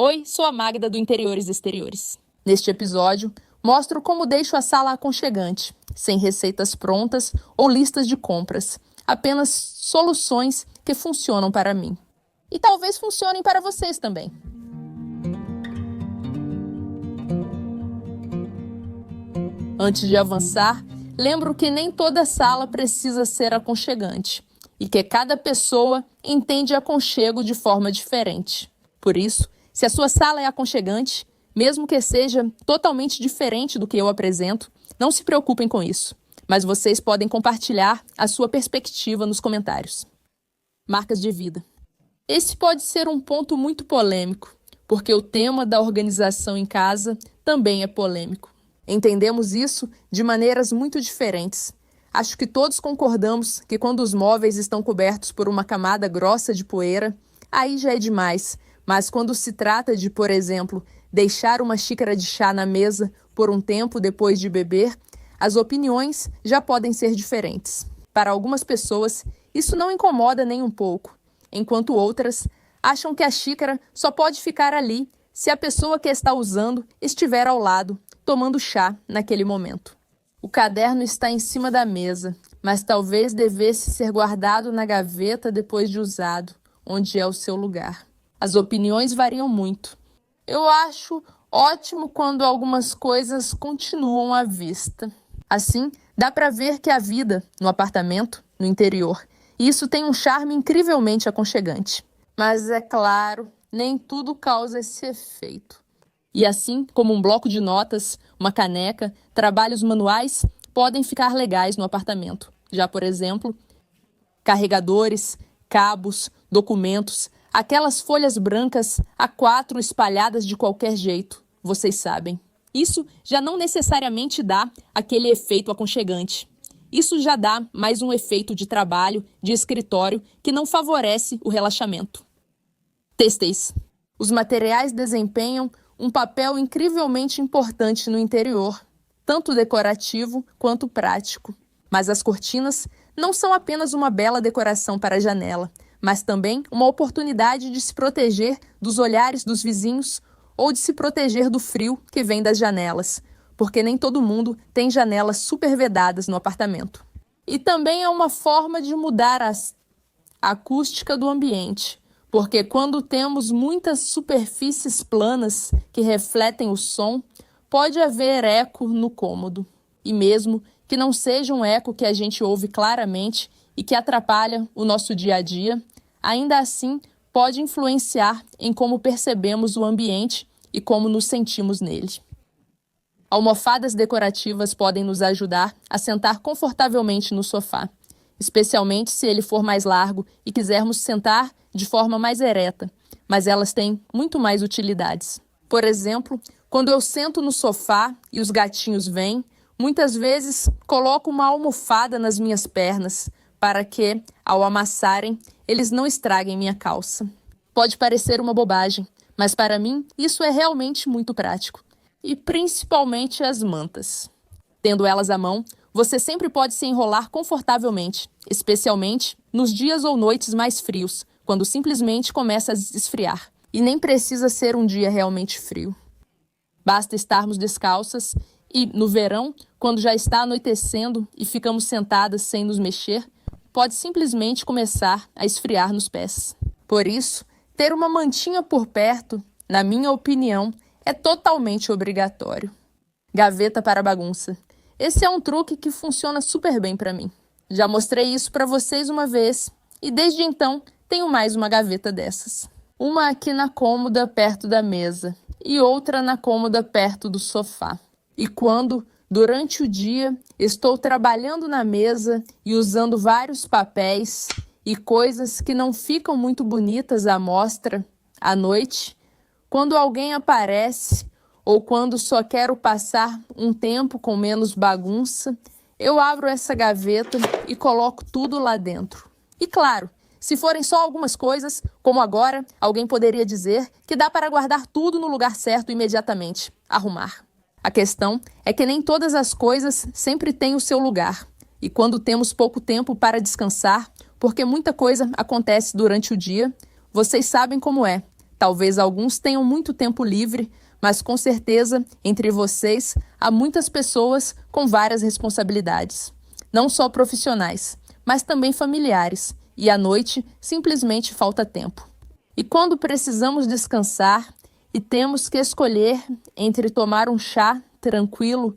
Oi, sou a Magda do Interiores Exteriores. Neste episódio, mostro como deixo a sala aconchegante, sem receitas prontas ou listas de compras, apenas soluções que funcionam para mim. E talvez funcionem para vocês também. Antes de avançar, lembro que nem toda sala precisa ser aconchegante e que cada pessoa entende aconchego de forma diferente. Por isso, se a sua sala é aconchegante, mesmo que seja totalmente diferente do que eu apresento, não se preocupem com isso, mas vocês podem compartilhar a sua perspectiva nos comentários. Marcas de vida. Esse pode ser um ponto muito polêmico, porque o tema da organização em casa também é polêmico. Entendemos isso de maneiras muito diferentes. Acho que todos concordamos que quando os móveis estão cobertos por uma camada grossa de poeira, aí já é demais. Mas quando se trata de, por exemplo, deixar uma xícara de chá na mesa por um tempo depois de beber, as opiniões já podem ser diferentes. Para algumas pessoas, isso não incomoda nem um pouco, enquanto outras acham que a xícara só pode ficar ali se a pessoa que está usando estiver ao lado, tomando chá naquele momento. O caderno está em cima da mesa, mas talvez devesse ser guardado na gaveta depois de usado, onde é o seu lugar. As opiniões variam muito. Eu acho ótimo quando algumas coisas continuam à vista. Assim, dá para ver que a vida no apartamento, no interior, isso tem um charme incrivelmente aconchegante. Mas é claro, nem tudo causa esse efeito. E assim como um bloco de notas, uma caneca, trabalhos manuais podem ficar legais no apartamento. Já, por exemplo, carregadores, cabos, documentos, aquelas folhas brancas A4 espalhadas de qualquer jeito, vocês sabem. Isso já não necessariamente dá aquele efeito aconchegante. Isso já dá mais um efeito de trabalho, de escritório, que não favorece o relaxamento. Têxteis. Os materiais desempenham um papel incrivelmente importante no interior, tanto decorativo quanto prático. Mas as cortinas não são apenas uma bela decoração para a janela, mas também uma oportunidade de se proteger dos olhares dos vizinhos ou de se proteger do frio que vem das janelas, porque nem todo mundo tem janelas super vedadas no apartamento. E também é uma forma de mudar a acústica do ambiente, porque quando temos muitas superfícies planas que refletem o som, pode haver eco no cômodo. E mesmo que não seja um eco que a gente ouve claramente e que atrapalha o nosso dia a dia, ainda assim pode influenciar em como percebemos o ambiente e como nos sentimos nele. Almofadas decorativas podem nos ajudar a sentar confortavelmente no sofá, especialmente se ele for mais largo e quisermos sentar de forma mais ereta, mas elas têm muito mais utilidades. Por exemplo, quando eu sento no sofá e os gatinhos vêm, muitas vezes coloco uma almofada nas minhas pernas para que, ao amassarem, eles não estraguem minha calça. Pode parecer uma bobagem, mas para mim isso é realmente muito prático. E principalmente as mantas. Tendo elas à mão, você sempre pode se enrolar confortavelmente, especialmente nos dias ou noites mais frios, quando simplesmente começa a esfriar. E nem precisa ser um dia realmente frio. Basta estarmos descalças e, no verão, quando já está anoitecendo e ficamos sentadas sem nos mexer, pode simplesmente começar a esfriar nos pés. Por isso, ter uma mantinha por perto, na minha opinião, é totalmente obrigatório. Gaveta para bagunça. Esse é um truque que funciona super bem para mim. Já mostrei isso para vocês uma vez e desde então tenho mais uma gaveta dessas. Uma aqui na cômoda perto da mesa e outra na cômoda perto do sofá. E quando, durante o dia, estou trabalhando na mesa e usando vários papéis e coisas que não ficam muito bonitas à mostra, à noite, quando alguém aparece ou quando só quero passar um tempo com menos bagunça, eu abro essa gaveta e coloco tudo lá dentro. E claro, se forem só algumas coisas, como agora, alguém poderia dizer que dá para guardar tudo no lugar certo imediatamente, arrumar. A questão é que nem todas as coisas sempre têm o seu lugar. E quando temos pouco tempo para descansar, porque muita coisa acontece durante o dia, vocês sabem como é. Talvez alguns tenham muito tempo livre, mas com certeza, entre vocês, há muitas pessoas com várias responsabilidades. Não só profissionais, mas também familiares, e à noite simplesmente falta tempo. E quando precisamos descansar e temos que escolher entre tomar um chá tranquilo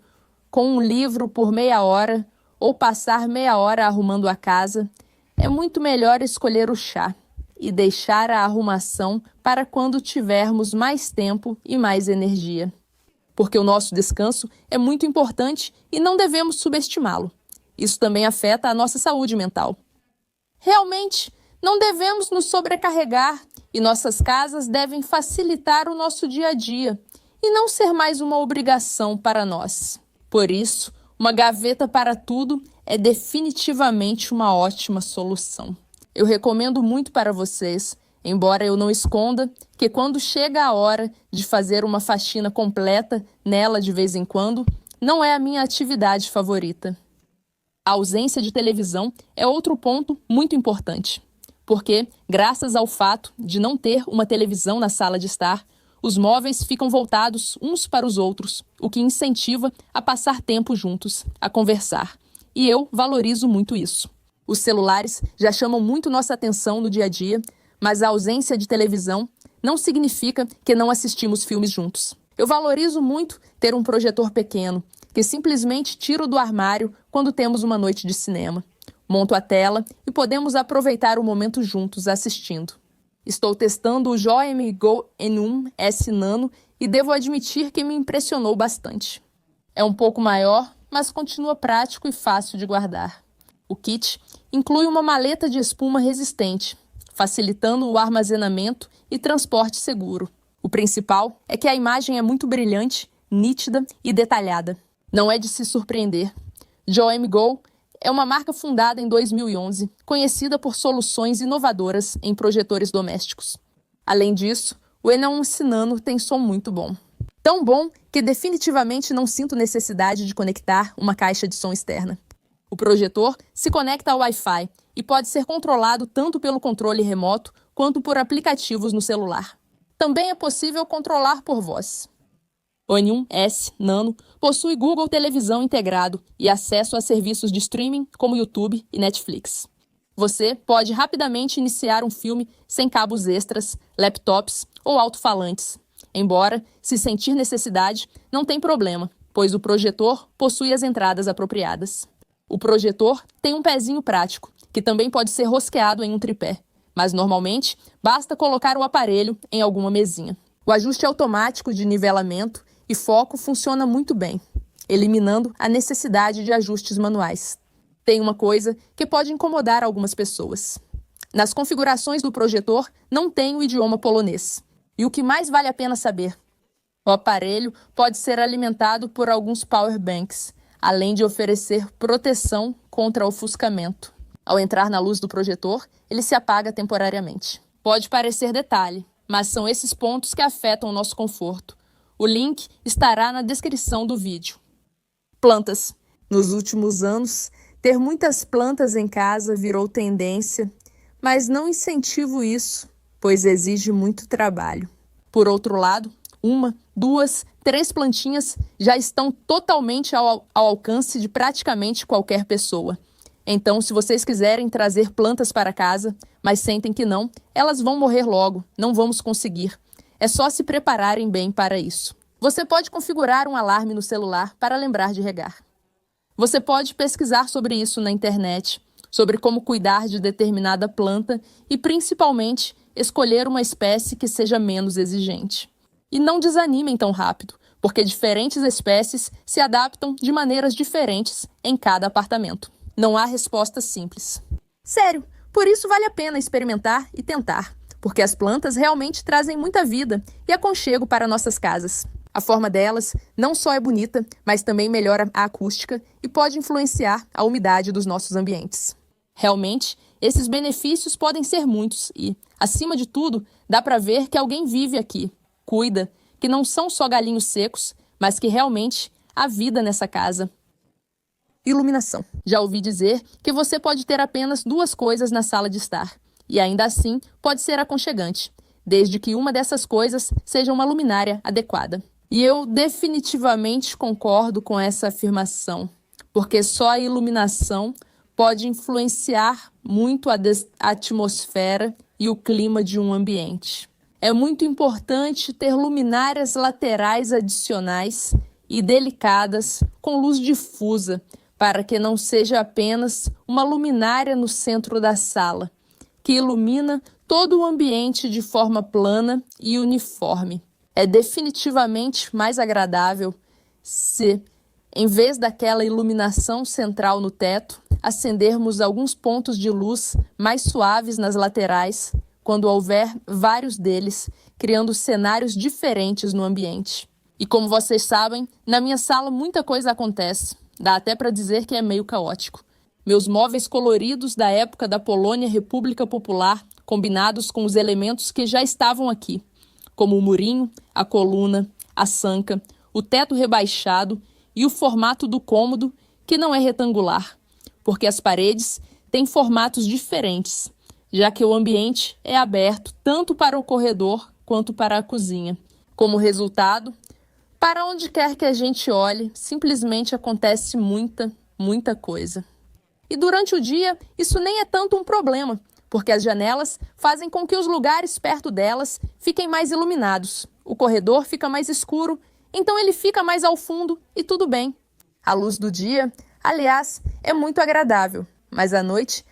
com um livro por meia hora ou passar meia hora arrumando a casa, é muito melhor escolher o chá e deixar a arrumação para quando tivermos mais tempo e mais energia. Porque o nosso descanso é muito importante e não devemos subestimá-lo. Isso também afeta a nossa saúde mental. Realmente, não devemos nos sobrecarregar e nossas casas devem facilitar o nosso dia a dia e não ser mais uma obrigação para nós. Por isso, uma gaveta para tudo é definitivamente uma ótima solução. Eu recomendo muito para vocês, embora eu não esconda, que quando chega a hora de fazer uma faxina completa nela de vez em quando, não é a minha atividade favorita. A ausência de televisão é outro ponto muito importante, porque, graças ao fato de não ter uma televisão na sala de estar, os móveis ficam voltados uns para os outros, o que incentiva a passar tempo juntos, a conversar. E eu valorizo muito isso. Os celulares já chamam muito nossa atenção no dia a dia, mas a ausência de televisão não significa que não assistimos filmes juntos. Eu valorizo muito ter um projetor pequeno, que simplesmente tiro do armário quando temos uma noite de cinema. Monto a tela e podemos aproveitar o momento juntos assistindo. Estou testando o Joem Go N1 S Nano e devo admitir que me impressionou bastante. É um pouco maior, mas continua prático e fácil de guardar. O kit inclui uma maleta de espuma resistente, facilitando o armazenamento e transporte seguro. O principal é que a imagem é muito brilhante, nítida e detalhada. Não é de se surpreender. Joem Go é uma marca fundada em 2011, conhecida por soluções inovadoras em projetores domésticos. Além disso, o N1 Nano tem som muito bom. Tão bom que definitivamente não sinto necessidade de conectar uma caixa de som externa. O projetor se conecta ao Wi-Fi e pode ser controlado tanto pelo controle remoto quanto por aplicativos no celular. Também é possível controlar por voz. O N1 Nano possui Google Televisão integrado e acesso a serviços de streaming como YouTube e Netflix. Você pode rapidamente iniciar um filme sem cabos extras, laptops ou alto-falantes. Embora, se sentir necessidade, não tem problema, pois o projetor possui as entradas apropriadas. O projetor tem um pezinho prático, que também pode ser rosqueado em um tripé, mas normalmente basta colocar o aparelho em alguma mesinha. O ajuste automático de nivelamento e foco funciona muito bem, eliminando a necessidade de ajustes manuais. Tem uma coisa que pode incomodar algumas pessoas. Nas configurações do projetor não tem o idioma polonês. E o que mais vale a pena saber? O aparelho pode ser alimentado por alguns power banks, além de oferecer proteção contra ofuscamento. Ao entrar na luz do projetor, ele se apaga temporariamente. Pode parecer detalhe, mas são esses pontos que afetam o nosso conforto. O link estará na descrição do vídeo. Plantas. Nos últimos anos, ter muitas plantas em casa virou tendência, mas não incentivo isso, pois exige muito trabalho. Por outro lado, 1, 2, 3 plantinhas já estão totalmente ao alcance de praticamente qualquer pessoa. Então, se vocês quiserem trazer plantas para casa, mas sentem que não, elas vão morrer logo, não vamos conseguir. É só se prepararem bem para isso. Você pode configurar um alarme no celular para lembrar de regar. Você pode pesquisar sobre isso na internet, sobre como cuidar de determinada planta e, principalmente, escolher uma espécie que seja menos exigente. E não desanimem tão rápido, porque diferentes espécies se adaptam de maneiras diferentes em cada apartamento. Não há resposta simples. Sério, por isso vale a pena experimentar e tentar, porque as plantas realmente trazem muita vida e aconchego para nossas casas. A forma delas não só é bonita, mas também melhora a acústica e pode influenciar a umidade dos nossos ambientes. Realmente, esses benefícios podem ser muitos e, acima de tudo, dá para ver que alguém vive aqui, cuida, que não são só galinhos secos, mas que realmente há vida nessa casa. Iluminação. Já ouvi dizer que você pode ter apenas 2 coisas na sala de estar, e ainda assim pode ser aconchegante. desde que uma dessas coisas seja uma luminária adequada. E eu definitivamente concordo com essa afirmação, porque só a iluminação pode influenciar muito a atmosfera e o clima de um ambiente. É muito importante ter luminárias laterais adicionais e delicadas com luz difusa, para que não seja apenas uma luminária no centro da sala, que ilumina todo o ambiente de forma plana e uniforme. É definitivamente mais agradável se, em vez daquela iluminação central no teto, acendermos alguns pontos de luz mais suaves nas laterais, quando houver vários deles, criando cenários diferentes no ambiente. E como vocês sabem, na minha sala muita coisa acontece. Dá até para dizer que é meio caótico. Meus móveis coloridos da época da Polônia República Popular, combinados com os elementos que já estavam aqui, como o murinho, a coluna, a sanca, o teto rebaixado e o formato do cômodo, que não é retangular, porque as paredes têm formatos diferentes, já que o ambiente é aberto tanto para o corredor quanto para a cozinha. Como resultado, para onde quer que a gente olhe, simplesmente acontece muita coisa. E durante o dia, isso nem é tanto um problema, porque as janelas fazem com que os lugares perto delas fiquem mais iluminados. O corredor fica mais escuro, então ele fica mais ao fundo e tudo bem. A luz do dia, aliás, é muito agradável, mas à noite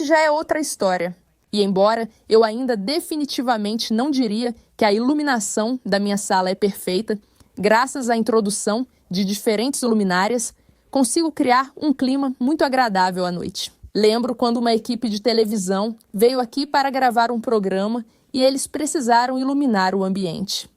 já é outra história. E embora eu ainda definitivamente não diria que a iluminação da minha sala é perfeita, graças à introdução de diferentes luminárias, consigo criar um clima muito agradável à noite. Lembro quando uma equipe de televisão veio aqui para gravar um programa e eles precisaram iluminar o ambiente.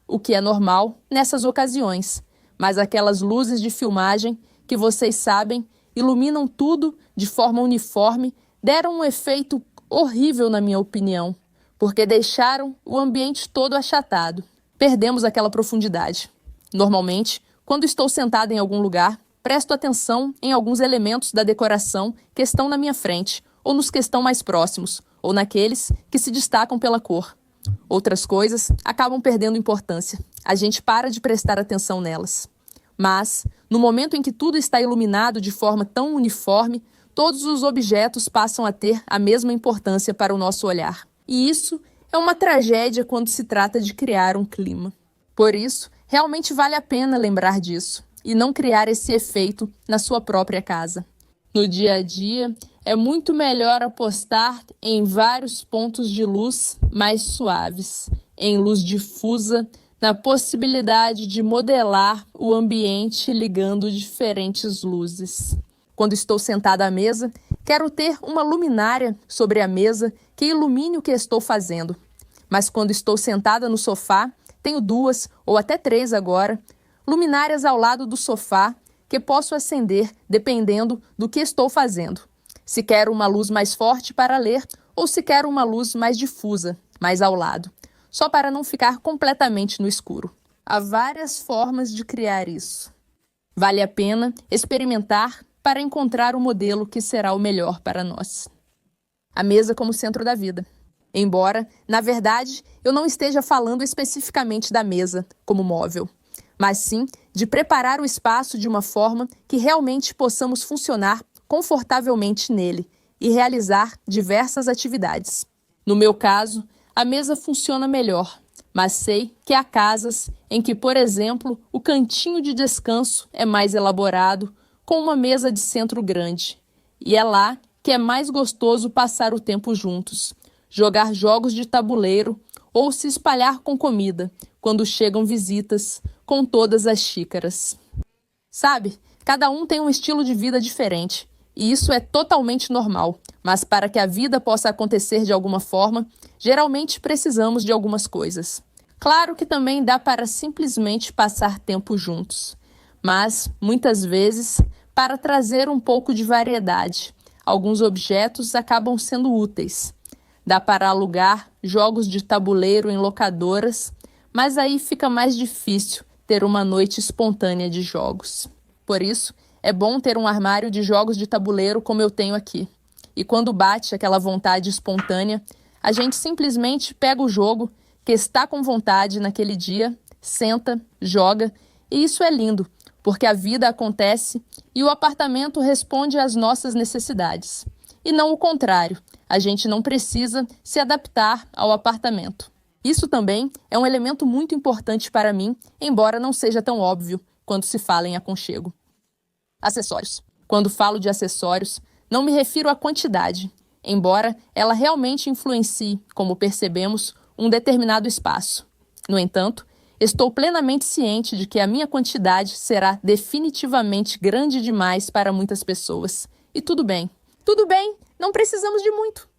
O que é normal nessas ocasiões, mas aquelas luzes de filmagem que vocês sabem iluminam tudo de forma uniforme deram um efeito horrível na minha opinião, porque deixaram o ambiente todo achatado. Perdemos aquela profundidade. Normalmente, quando estou sentada em algum lugar, presto atenção em alguns elementos da decoração que estão na minha frente, ou nos que estão mais próximos, ou naqueles que se destacam pela cor. Outras coisas acabam perdendo importância. A gente para de prestar atenção nelas. Mas, no momento em que tudo está iluminado de forma tão uniforme, todos os objetos passam a ter a mesma importância para o nosso olhar. E isso é uma tragédia quando se trata de criar um clima. Por isso, realmente vale a pena lembrar disso e não criar esse efeito na sua própria casa. No dia a dia, é muito melhor apostar em vários pontos de luz mais suaves, em luz difusa, na possibilidade de modelar o ambiente ligando diferentes luzes. Quando estou sentada à mesa, quero ter uma luminária sobre a mesa que ilumine o que estou fazendo. Mas quando estou sentada no sofá, tenho 2 ou até 3 agora, luminárias ao lado do sofá que posso acender dependendo do que estou fazendo. Se quero uma luz mais forte para ler ou se quero uma luz mais difusa, mais ao lado, só para não ficar completamente no escuro. Há várias formas de criar isso. Vale a pena experimentar para encontrar o modelo que será o melhor para nós. A mesa como centro da vida. Embora, na verdade, eu não esteja falando especificamente da mesa como móvel, mas sim de preparar o espaço de uma forma que realmente possamos funcionar confortavelmente nele e realizar diversas atividades. No meu caso, a mesa funciona melhor, mas sei que há casas em que, por exemplo, o cantinho de descanso é mais elaborado, com uma mesa de centro grande. E é lá que é mais gostoso passar o tempo juntos, jogar jogos de tabuleiro ou se espalhar com comida, quando chegam visitas, com todas as xícaras. Sabe, cada um tem um estilo de vida diferente, e isso é totalmente normal, mas para que a vida possa acontecer de alguma forma, geralmente precisamos de algumas coisas. Claro que também dá para simplesmente passar tempo juntos, mas, muitas vezes, para trazer um pouco de variedade, alguns objetos acabam sendo úteis. Dá para alugar jogos de tabuleiro em locadoras, mas aí fica mais difícil ter uma noite espontânea de jogos. Por isso, é bom ter um armário de jogos de tabuleiro como eu tenho aqui. E quando bate aquela vontade espontânea, a gente simplesmente pega o jogo que está com vontade naquele dia, senta, joga, e isso é lindo, porque a vida acontece e o apartamento responde às nossas necessidades. E não o contrário, a gente não precisa se adaptar ao apartamento. Isso também é um elemento muito importante para mim, embora não seja tão óbvio quando se fala em aconchego. Acessórios. Quando falo de acessórios, não me refiro à quantidade, embora ela realmente influencie, como percebemos, um determinado espaço. No entanto, estou plenamente ciente de que a minha quantidade será definitivamente grande demais para muitas pessoas. E tudo bem. Tudo bem, não precisamos de muito.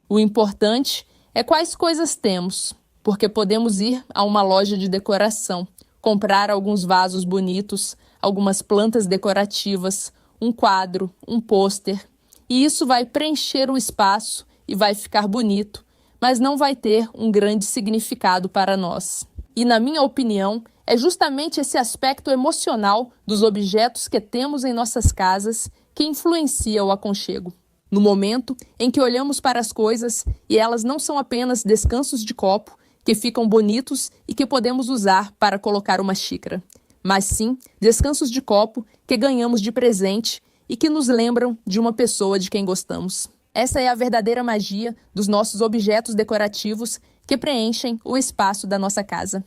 O importante é quais coisas temos, porque podemos ir a uma loja de decoração, comprar alguns vasos bonitos, algumas plantas decorativas, um quadro, um pôster, e isso vai preencher o espaço e vai ficar bonito, mas não vai ter um grande significado para nós. E, na minha opinião, é justamente esse aspecto emocional dos objetos que temos em nossas casas que influencia o aconchego. No momento em que olhamos para as coisas e elas não são apenas descansos de copo, que ficam bonitos e que podemos usar para colocar uma xícara, mas sim descansos de copo que ganhamos de presente e que nos lembram de uma pessoa de quem gostamos. Essa é a verdadeira magia dos nossos objetos decorativos que preenchem o espaço da nossa casa.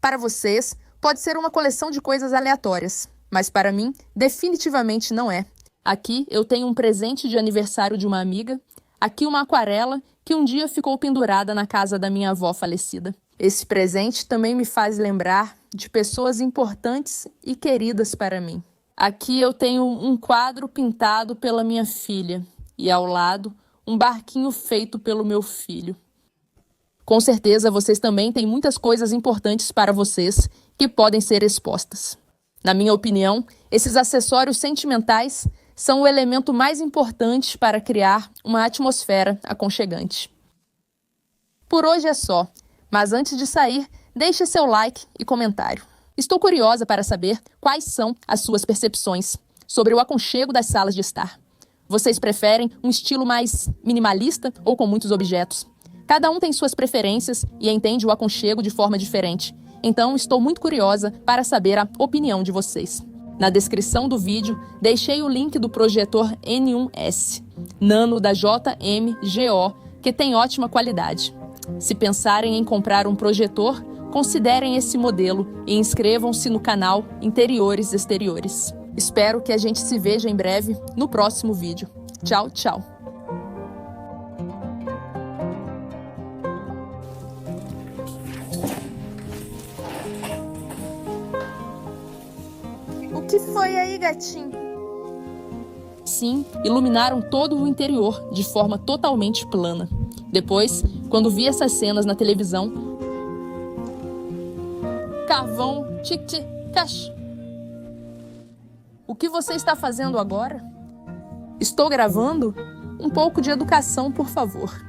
Para vocês, pode ser uma coleção de coisas aleatórias, mas para mim, definitivamente não é. Aqui eu tenho um presente de aniversário de uma amiga, aqui uma aquarela que um dia ficou pendurada na casa da minha avó falecida. Esse presente também me faz lembrar de pessoas importantes e queridas para mim. Aqui eu tenho um quadro pintado pela minha filha e ao lado um barquinho feito pelo meu filho. Com certeza vocês também têm muitas coisas importantes para vocês que podem ser expostas. Na minha opinião, esses acessórios sentimentais são o elemento mais importante para criar uma atmosfera aconchegante. Por hoje é só, mas antes de sair, deixe seu like e comentário. Estou curiosa para saber quais são as suas percepções sobre o aconchego das salas de estar. Vocês preferem um estilo mais minimalista ou com muitos objetos? Cada um tem suas preferências e entende o aconchego de forma diferente. Então, estou muito curiosa para saber a opinião de vocês. Na descrição do vídeo, deixei o link do projetor N1S, Nano da JMGO, que tem ótima qualidade. Se pensarem em comprar um projetor, considerem esse modelo e inscrevam-se no canal Interiores Exteriores. Espero que a gente se veja em breve no próximo vídeo. Tchau, tchau! O que foi aí, gatinho? Sim, iluminaram todo o interior de forma totalmente plana. Depois, quando vi essas cenas na televisão, carvão, tic-tic, cash. O que você está fazendo agora? Estou gravando? Um pouco de educação, por favor.